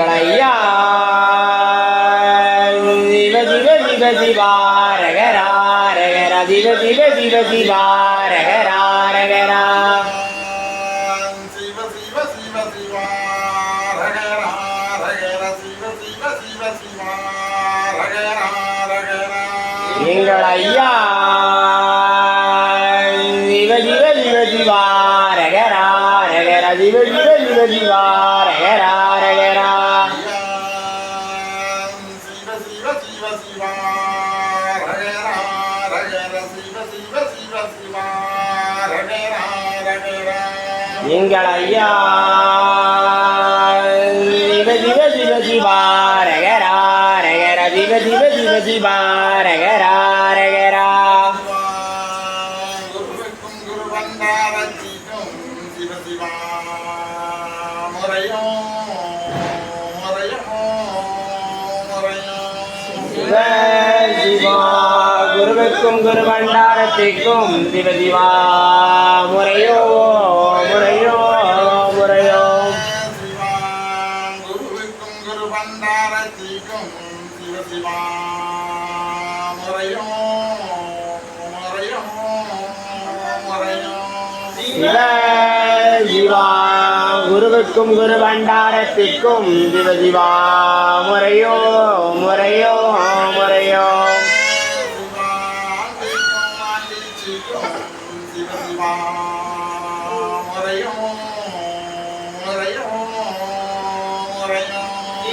எங்களையா சிவ சிவ சிவ சிவா ரகரா ரகரா சிவ சிவ சிவ சிவா ரகரா ரகரா சிவ சிவ சிவ சிவா ரகரா ரகரா சிவ சிவ சிவ சிவா ரகரா ரகரா எங்களையா சிவ சிவ சிவ சிவா ரகரா ரகரா சிவ சிவ சிவ சிவா ரகரா ரகரா சிவ சிவ சிவ சிவா ரகரா ரகரா சிவ சிவ சிவ சிவா ரகரா ரகரா எங்களையா சிவ சிவ சிவ சிவா ரகரா ரகரா சிவ சிவ சிவ சிவா ரகரா ரகரா குருவுக்கும் குரு வந்தாரத்திக்கும் சிவ சிவா முறையோ முறையோ முறையோ சிவ சிவா குருவுக்கும் குரு பண்டாரத்திற்கும் சிவ சிவா முறையோ முறையோ முறையோ சிவா குருவுக்கும் குரு வந்தாரத்திக்கும் சிவ சிவா முறையோ முறையோ முறையோ சிவ சிவா குருவுக்கும் குரு பண்டாரத்திற்கும் சிவ சிவா முறையோ முறையோ முறையோ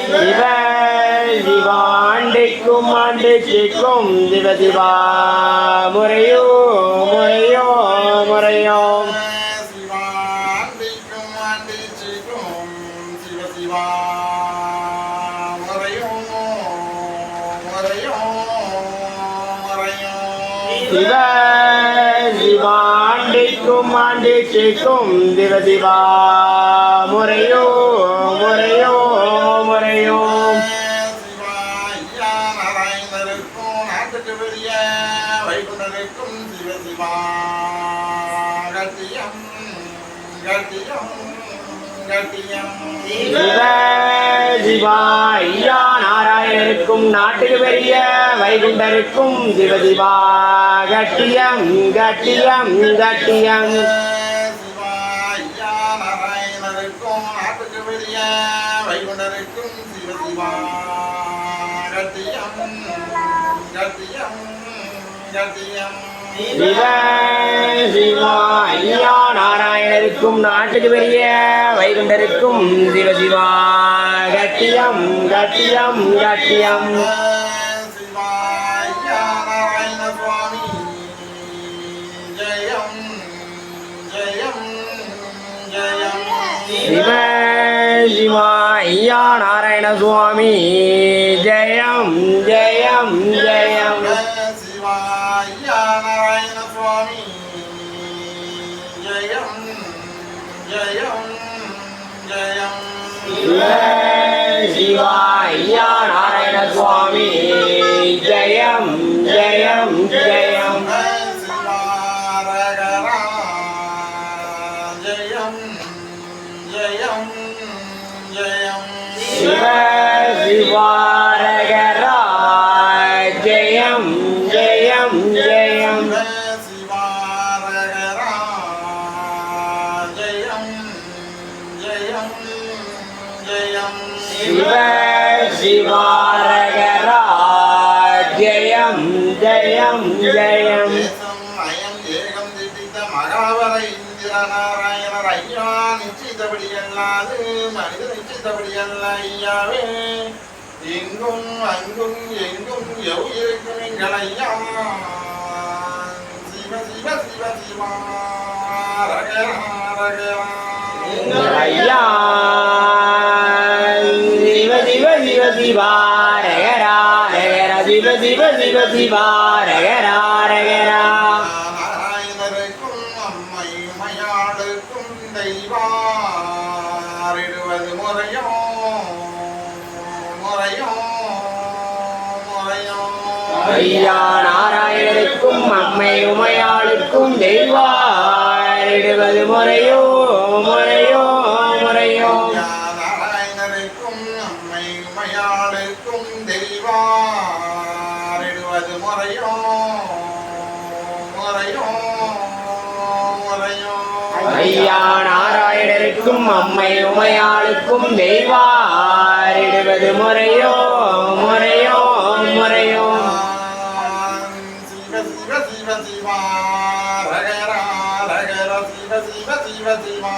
சிவ சிவா ஆண்டிக்கும் ஆண்டிக்கும் சிவ சிவா முறையோ முறையோ முறையோ சிவ சிவா ஆண்டிக்கும் ஆண்டிக்கும் சிவ சிவா முறையோ முறையோ முறையோ வைகுண்டருக்கும் சிவ சிவா கட்டியம் கட்டியம் கட்டியம் சிவ சிவா ஐயா நாராயணருக்கும் நாட்டுக்கு பெரிய வைகுண்டருக்கும் சிவ சிவா கட்டியம் கட்டியம் கட்டியம் சிவா ஐயா நாராயணருக்கும் நாட்டுக்கு பெரிய வைகுண்டருக்கும் சிவ சிவா கட்டியம் கட்டியம் கட்டியம் சிவ சிவா ஐயா நாராயணருக்கும் நாட்டுக்கு பெரிய வைகுண்டருக்கும் சிவ சிவா கட்டியம் கட்டியம் கட்டியம் சிவா ஐயா நாராயண சுவாமி ஜெயம் ஜெயம் ஜெயம் சிவ சிவா ஐயா நாராயண சுவாமி ஜெயம் ஜெயம் ஜெயம் சிவா ஐயா நாராயண சுவாமி ஜெயம் ஜெயம் ஜெயம் சிவ சிவா ஐயா நாராயண சுவாமி ஜெயம் ஜெயம் ஜெயம் சிவா ரகரா ஜெயம் ஜெயம் ஜெயம் சிவ சிவா ரகரா ஜெயம் ஜெயம் ஜெயம் சிவா ரகரா ஜெயம் ஜெயம் ஜெயம் சிவ சிவா ரகரா ஜெயம் ஜெயம் ஜெயம் அயம் ஏகம் திட்டித்த மகாவர இந்திர நாராயணர் ஐயா நிச்சயித்தபடி அல்லாது மனித நிச்சயித்தபடி அல்ல ஐயாவே எங்கும் அங்கும் எங்கும் எவ் இருக்கும் எங்கள் ஐயா சிவ சிவ சிவ சிவா ரகரா ரகரா ஐயா சிவ சிவ சிவ சிவா ரகரா ரகரா சிவ சிவ சிவ சிவா ரகரா ரகரா நாராயணருக்கும் அம்மை மயாளுக்கும் தெய்வாரிடுவது முறையோ முறையோ முறையோ ஐயா நாராயணருக்கும் அம்மை உமையாளுக்கும் தெய்வாரிடுவது முறையோ முறையோ முறையோ நாராயணருக்கும் உமைக்கும் அம்மை உமையாளுக்கும் தெய்வாரிடுவது முறையோ முறையோ முறையோ சிவ சிவ சிவ சிவா ரகரா ரகர சிவ சிவ சிவ சிவா